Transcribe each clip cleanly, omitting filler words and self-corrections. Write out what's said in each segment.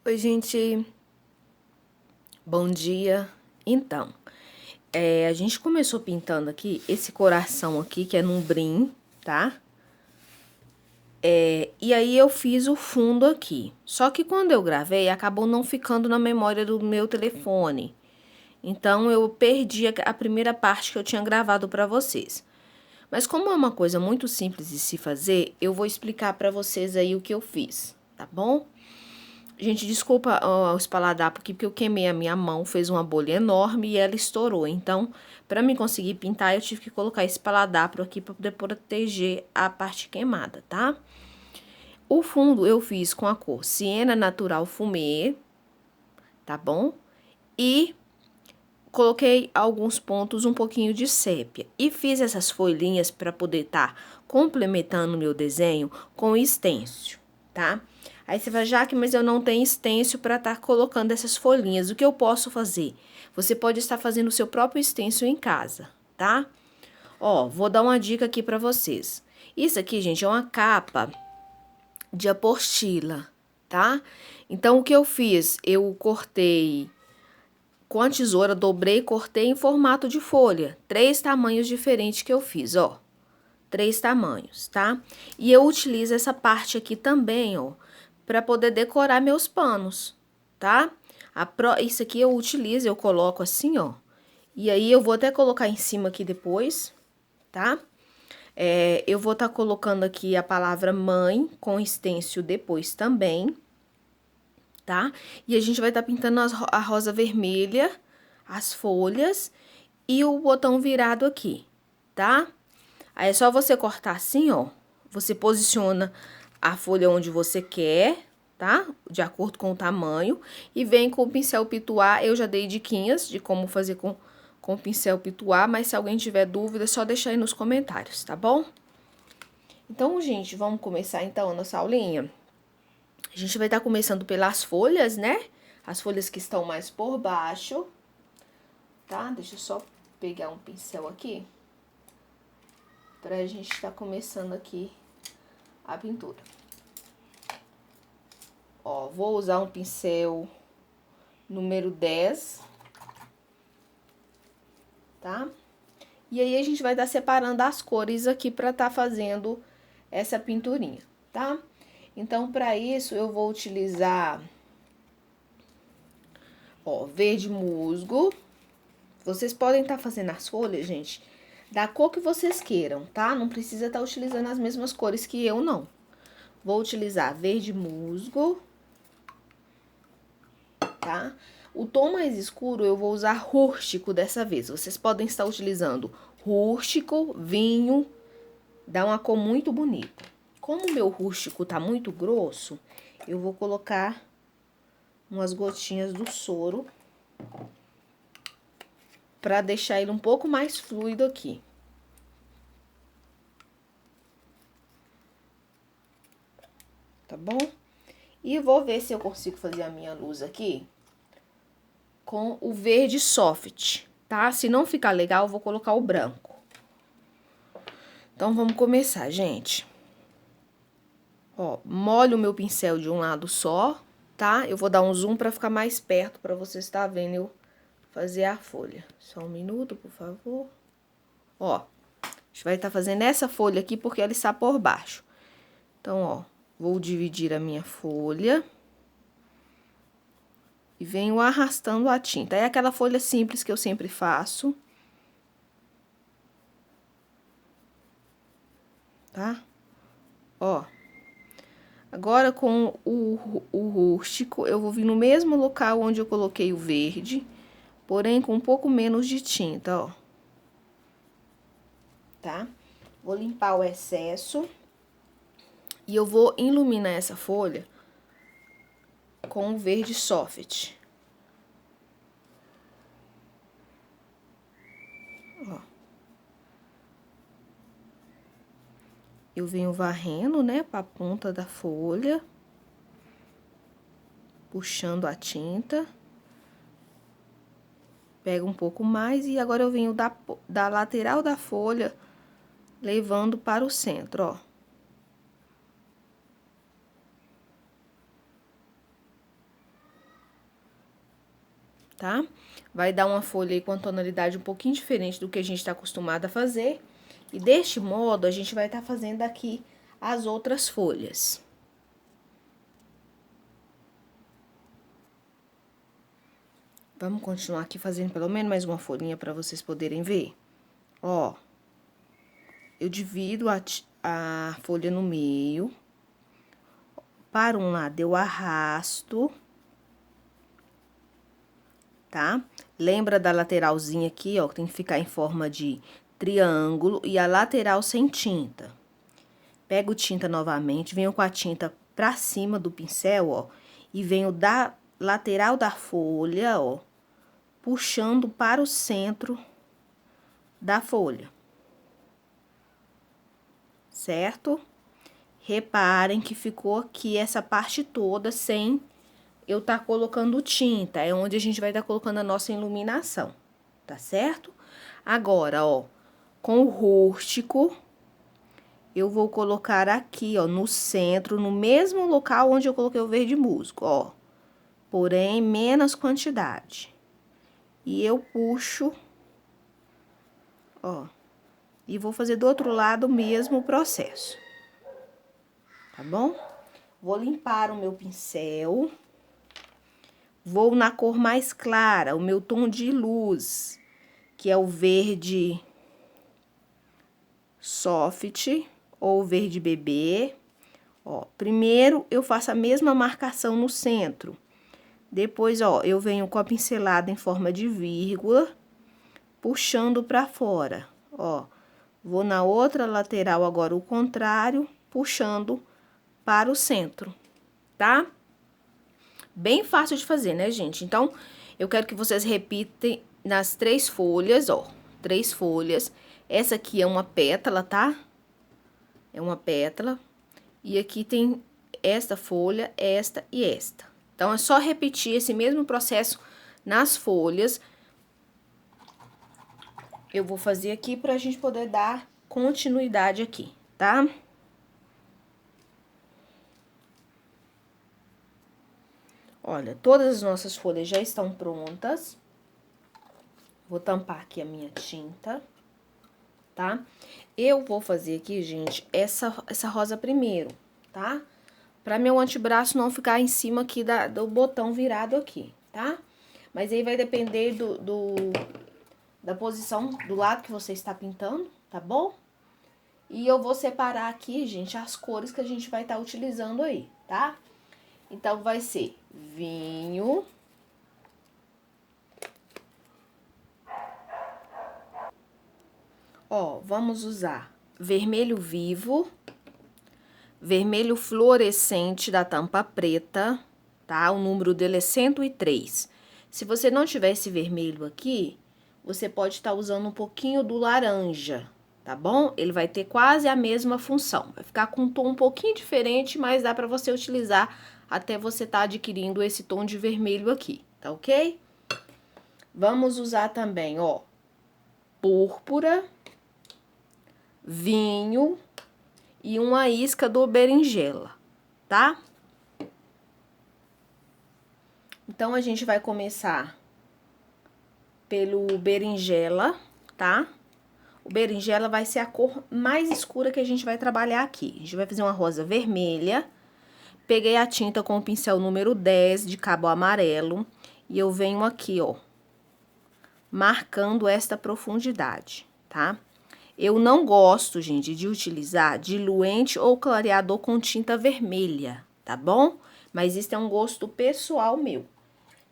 Oi, gente. Bom dia. Então, a gente começou pintando aqui esse coração aqui, que é num brim, tá? E aí eu fiz o fundo aqui. Só que quando eu gravei, acabou não ficando na memória do meu telefone. Então, eu perdi a primeira parte que eu tinha gravado pra vocês. Mas como é uma coisa muito simples de se fazer, eu vou explicar pra vocês aí o que eu fiz, tá bom? Gente, desculpa o espalhadapo aqui, porque eu queimei a minha mão, fez uma bolha enorme e ela estourou. Então, para mim conseguir pintar, eu tive que colocar esse espalhadapo aqui para poder proteger a parte queimada, tá? O fundo eu fiz com a cor Siena Natural Fumê, tá bom? E coloquei alguns pontos, um pouquinho de sépia. E fiz essas folhinhas para poder estar complementando o meu desenho com stencil, tá? Aí você vai, Jaque, mas eu não tenho stencil para estar colocando essas folhinhas. O que eu posso fazer? Você pode estar fazendo o seu próprio stencil em casa, tá? Ó, vou dar uma dica aqui para vocês. Isso aqui, gente, é uma capa de apostila, tá? Então, o que eu fiz? Eu cortei com a tesoura, dobrei e cortei em formato de folha. 3 tamanhos diferentes que eu fiz, ó. 3 tamanhos, tá? E eu utilizo essa parte aqui também, ó, para poder decorar meus panos, tá? Isso aqui eu utilizo, eu coloco assim, ó. E aí, eu vou até colocar em cima aqui depois, tá? Eu vou estar colocando aqui a palavra mãe com stencil depois também, tá? E a gente vai estar pintando a rosa vermelha, as folhas e o botão virado aqui, tá? Aí é só você cortar assim, ó. Você posiciona a folha onde você quer, tá? De acordo com o tamanho. E vem com o pincel pituá. Eu já dei diquinhas de como fazer com o pincel pituá, mas se alguém tiver dúvida, é só deixar aí nos comentários, tá bom? Então, gente, vamos começar então a nossa aulinha? A gente vai estar começando pelas folhas, né? As folhas que estão mais por baixo, tá? Deixa eu só pegar um pincel aqui pra gente estar começando aqui a pintura. Ó, vou usar um pincel número 10, tá? E aí, a gente vai estar separando as cores aqui pra estar fazendo essa pinturinha, tá? Então, pra isso, eu vou utilizar, ó, verde musgo. Vocês podem estar fazendo as folhas, gente, da cor que vocês queiram, tá? Não precisa estar utilizando as mesmas cores que eu, não. Vou utilizar verde musgo, tá? O tom mais escuro eu vou usar rústico dessa vez. Vocês podem estar utilizando rústico, vinho, dá uma cor muito bonita. Como o meu rústico tá muito grosso, eu vou colocar umas gotinhas do soro para deixar ele um pouco mais fluido aqui. Tá bom? E vou ver se eu consigo fazer a minha luz aqui com o verde soft, tá? Se não ficar legal, eu vou colocar o branco. Então, vamos começar, gente. Ó, molho o meu pincel de um lado só, tá? Eu vou dar um zoom pra ficar mais perto, pra você estar vendo eu fazer a folha. Só um minuto, por favor. Ó, a gente vai estar fazendo essa folha aqui porque ela está por baixo. Então, ó, vou dividir a minha folha e venho arrastando a tinta. É aquela folha simples que eu sempre faço. Tá? Ó. Agora, com o rústico, eu vou vir no mesmo local onde eu coloquei o verde, porém com um pouco menos de tinta, ó. Tá? Vou limpar o excesso e eu vou iluminar essa folha com o verde soft. Ó. Eu venho varrendo, né, pra ponta da folha, puxando a tinta. Pego um pouco mais e agora eu venho da lateral da folha, levando para o centro, ó. tá? Vai dar uma folha aí com a tonalidade um pouquinho diferente do que a gente tá acostumado a fazer. E deste modo, a gente vai estar fazendo aqui as outras folhas. Vamos continuar aqui fazendo pelo menos mais uma folhinha para vocês poderem ver. Ó, eu divido a folha no meio. Para um lado, eu arrasto. Tá? Lembra da lateralzinha aqui, ó, que tem que ficar em forma de triângulo e a lateral sem tinta. Pego tinta novamente, venho com a tinta pra cima do pincel, ó, e venho da lateral da folha, ó, puxando para o centro da folha. Certo? Reparem que ficou aqui essa parte toda sem eu tá colocando tinta. É onde a gente vai estar colocando a nossa iluminação, tá certo? Agora, ó, com o rústico, eu vou colocar aqui, ó, no centro, no mesmo local onde eu coloquei o verde musgo, ó. Porém, menos quantidade. E eu puxo, ó, e vou fazer do outro lado o mesmo processo. Tá bom? Vou limpar o meu pincel. Vou na cor mais clara, o meu tom de luz, que é o verde soft ou verde bebê. Ó, primeiro eu faço a mesma marcação no centro. Depois, ó, eu venho com a pincelada em forma de vírgula, puxando pra fora. Ó, vou na outra lateral agora o contrário, puxando para o centro, tá? Bem fácil de fazer, né, gente? Então, eu quero que vocês repitem nas 3 folhas, ó. 3 folhas. Essa aqui é uma pétala, tá? É uma pétala. E aqui tem esta folha, esta e esta. Então, é só repetir esse mesmo processo nas folhas. Eu vou fazer aqui pra gente poder dar continuidade aqui, tá? Olha, todas as nossas folhas já estão prontas. Vou tampar aqui a minha tinta, tá? Eu vou fazer aqui, gente, essa rosa primeiro, tá? Pra meu antebraço não ficar em cima aqui do botão virado aqui, tá? Mas aí vai depender da posição do lado que você está pintando, tá bom? E eu vou separar aqui, gente, as cores que a gente vai estar utilizando aí, tá? Então, vai ser vinho, ó, vamos usar vermelho vivo, vermelho fluorescente da tampa preta, tá? O número dele é 103. Se você não tiver esse vermelho aqui, você pode estar usando um pouquinho do laranja, tá bom? Ele vai ter quase a mesma função. Vai ficar com um tom um pouquinho diferente, mas dá pra você utilizar até você tá adquirindo esse tom de vermelho aqui, tá ok? Vamos usar também, ó, púrpura, vinho e uma isca do berinjela, tá? Então, a gente vai começar pelo berinjela, tá? O berinjela vai ser a cor mais escura que a gente vai trabalhar aqui. A gente vai fazer uma rosa vermelha. Peguei a tinta com o pincel número 10 de cabo amarelo e eu venho aqui, ó, marcando esta profundidade, tá? Eu não gosto, gente, de utilizar diluente ou clareador com tinta vermelha, tá bom? Mas isso é um gosto pessoal meu.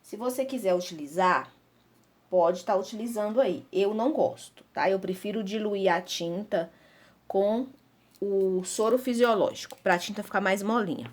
Se você quiser utilizar, pode estar utilizando aí. Eu não gosto, tá? Eu prefiro diluir a tinta com o soro fisiológico, pra tinta ficar mais molinha.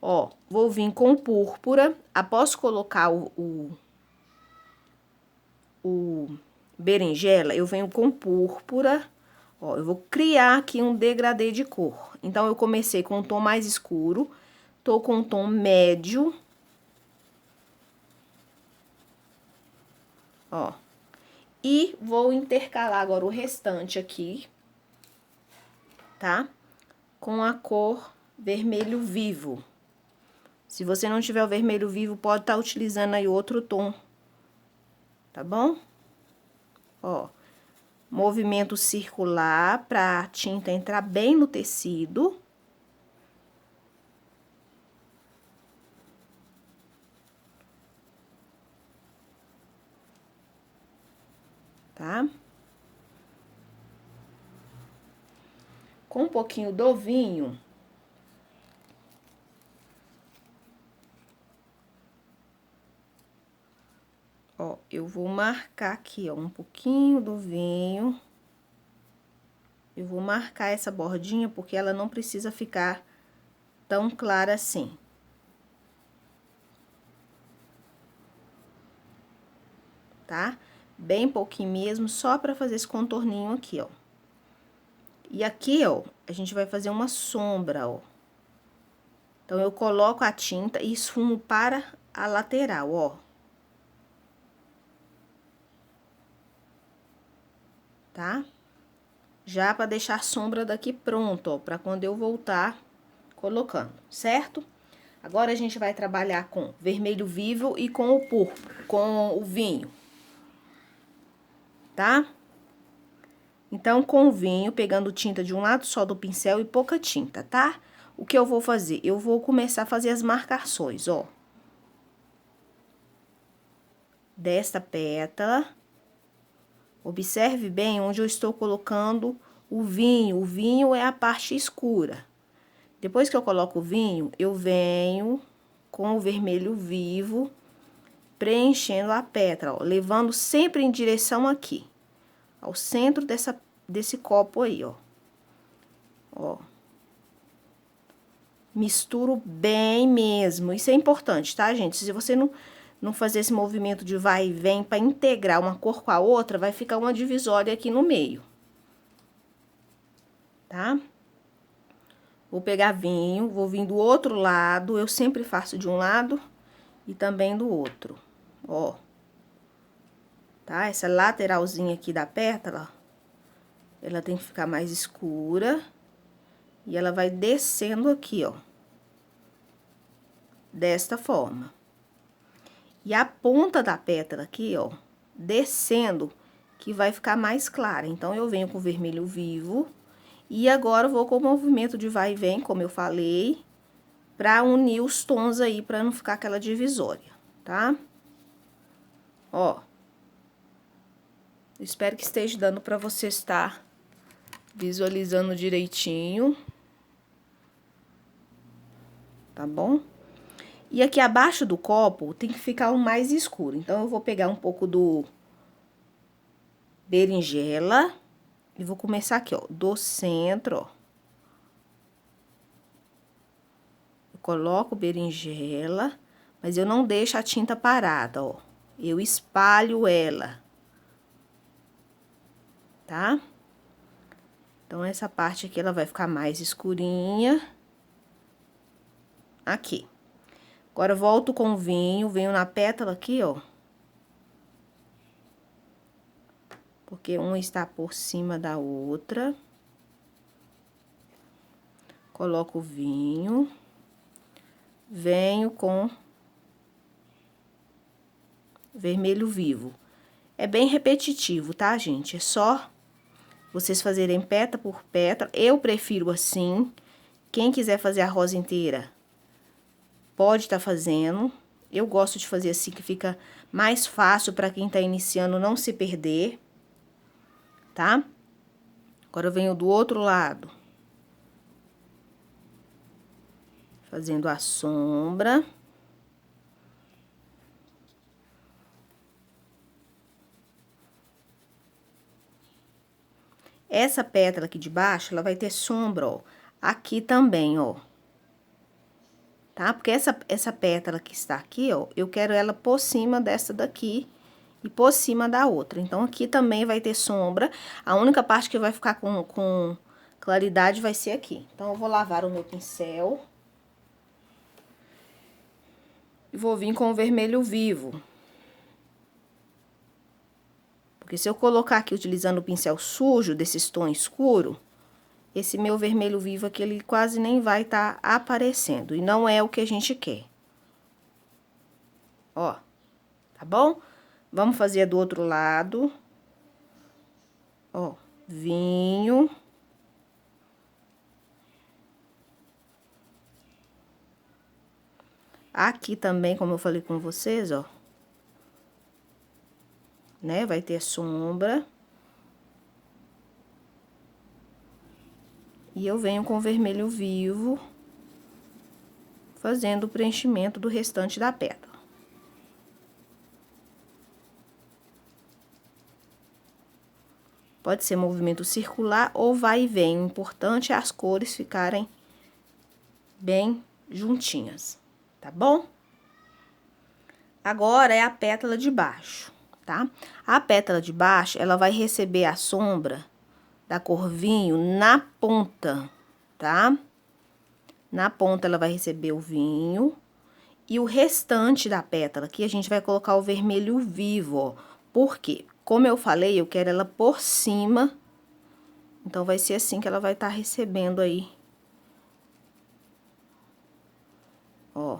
Ó, vou vir com púrpura. Após colocar o berinjela, eu venho com púrpura. Ó, eu vou criar aqui um degradê de cor. Então, eu comecei com um tom mais escuro. Tô com um tom médio. Ó. E vou intercalar agora o restante aqui, tá? Com a cor vermelho vivo. Se você não tiver o vermelho vivo, pode estar utilizando aí outro tom tá bom? Ó, movimento circular pra tinta entrar bem no tecido. Tá? Com um pouquinho do vinho, ó, eu vou marcar aqui, ó, um pouquinho do vinho. Eu vou marcar essa bordinha porque ela não precisa ficar tão clara assim. Tá? Bem pouquinho mesmo, só pra fazer esse contorninho aqui, ó. E aqui, ó, a gente vai fazer uma sombra, ó. Então, eu coloco a tinta e esfumo para a lateral, ó. Tá? Já pra deixar a sombra daqui pronto, ó, pra quando eu voltar colocando, certo? Agora, a gente vai trabalhar com vermelho vivo e com o púrpura, com o vinho. Tá? Então, com o vinho, pegando tinta de um lado só do pincel e pouca tinta, tá? O que eu vou fazer? Eu vou começar a fazer as marcações, ó. Desta pétala. Observe bem onde eu estou colocando o vinho. O vinho é a parte escura. Depois que eu coloco o vinho, eu venho com o vermelho vivo, preenchendo a pétala, ó, levando sempre em direção aqui, ao centro desse copo aí, ó. Ó. Misturo bem mesmo. Isso é importante, tá, gente? Se você não fazer esse movimento de vai e vem para integrar uma cor com a outra, vai ficar uma divisória aqui no meio. Tá? Vou pegar vinho, vou vir do outro lado. Eu sempre faço de um lado e também do outro. Ó. Tá? Essa lateralzinha aqui da pétala, ela tem que ficar mais escura. E ela vai descendo aqui, ó. Desta forma. E a ponta da pétala aqui, ó, descendo, que vai ficar mais clara. Então, eu venho com o vermelho vivo. E agora, eu vou com o movimento de vai e vem, como eu falei, pra unir os tons aí, pra não ficar aquela divisória, tá? Ó. Espero que esteja dando pra você estar visualizando direitinho. Tá bom? E aqui abaixo do copo tem que ficar o mais escuro. Então, eu vou pegar um pouco do berinjela e vou começar aqui, ó, do centro, ó. Eu coloco berinjela, mas eu não deixo a tinta parada, ó. Eu espalho ela. Tá? Então, essa parte aqui, ela vai ficar mais escurinha. Aqui. Agora, eu volto com o vinho, venho na pétala aqui, ó. Porque uma está por cima da outra. Coloco o vinho. Venho com vermelho vivo. É bem repetitivo, tá, gente? É só vocês fazerem pétala por pétala. Eu prefiro assim. Quem quiser fazer a rosa inteira, pode estar fazendo. Eu gosto de fazer assim, que fica mais fácil para quem tá iniciando não se perder, tá? Agora, eu venho do outro lado. Fazendo a sombra. Essa pétala aqui de baixo, ela vai ter sombra, ó. Aqui também, ó. Tá? Porque essa pétala que está aqui, ó, eu quero ela por cima dessa daqui e por cima da outra. Então, aqui também vai ter sombra. A única parte que vai ficar com claridade vai ser aqui. Então, eu vou lavar o meu pincel. E vou vir com o vermelho vivo. Porque se eu colocar aqui utilizando o pincel sujo, desses tons escuros, esse meu vermelho vivo aqui, ele quase nem vai estar aparecendo. E não é o que a gente quer. Ó, tá bom? Vamos fazer do outro lado. Ó, vinho. Aqui também, como eu falei com vocês, ó. Né? Vai ter sombra. E eu venho com vermelho vivo, fazendo o preenchimento do restante da pétala. Pode ser movimento circular ou vai e vem. O importante é as cores ficarem bem juntinhas, tá bom? Agora é a pétala de baixo, tá? A pétala de baixo, ela vai receber a sombra da cor vinho na ponta, tá? Na ponta ela vai receber o vinho. E o restante da pétala aqui, a gente vai colocar o vermelho vivo, ó. Por quê? Como eu falei, eu quero ela por cima. Então, vai ser assim que ela vai estar recebendo aí. Ó.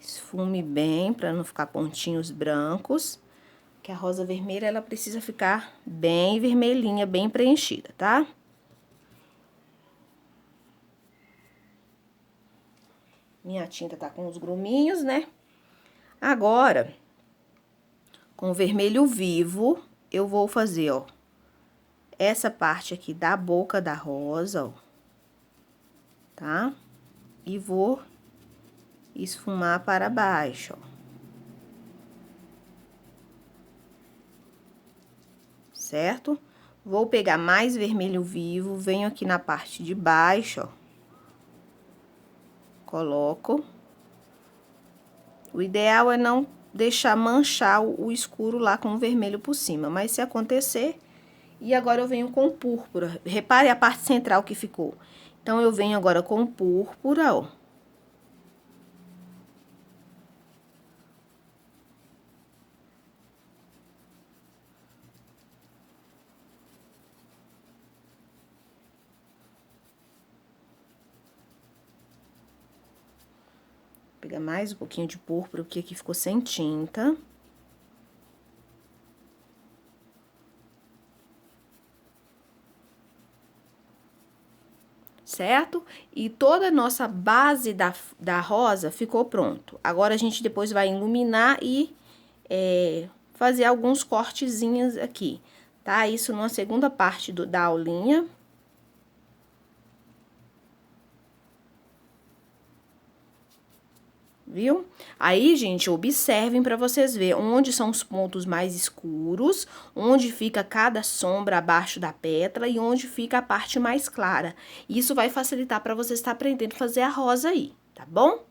Esfume bem, pra não ficar pontinhos brancos. Que a rosa vermelha, ela precisa ficar bem vermelhinha, bem preenchida, tá? Minha tinta tá com os gruminhos, né? Agora, com o vermelho vivo, eu vou fazer, ó, essa parte aqui da boca da rosa, ó, tá? E vou esfumar para baixo, ó. Certo? Vou pegar mais vermelho vivo, venho aqui na parte de baixo, ó. Coloco. O ideal é não deixar manchar o escuro lá com o vermelho por cima, mas se acontecer... E agora eu venho com púrpura. Repare a parte central que ficou. Então, eu venho agora com púrpura, ó. Vou pegar mais um pouquinho de púrpura, porque aqui ficou sem tinta. Certo? E toda a nossa base da rosa ficou pronto. Agora, a gente depois vai iluminar e fazer alguns cortezinhos aqui, tá? Isso numa segunda parte da aulinha. Viu? Aí, gente, observem para vocês verem onde são os pontos mais escuros, onde fica cada sombra abaixo da pétala e onde fica a parte mais clara. Isso vai facilitar para você estar aprendendo a fazer a rosa aí, tá bom?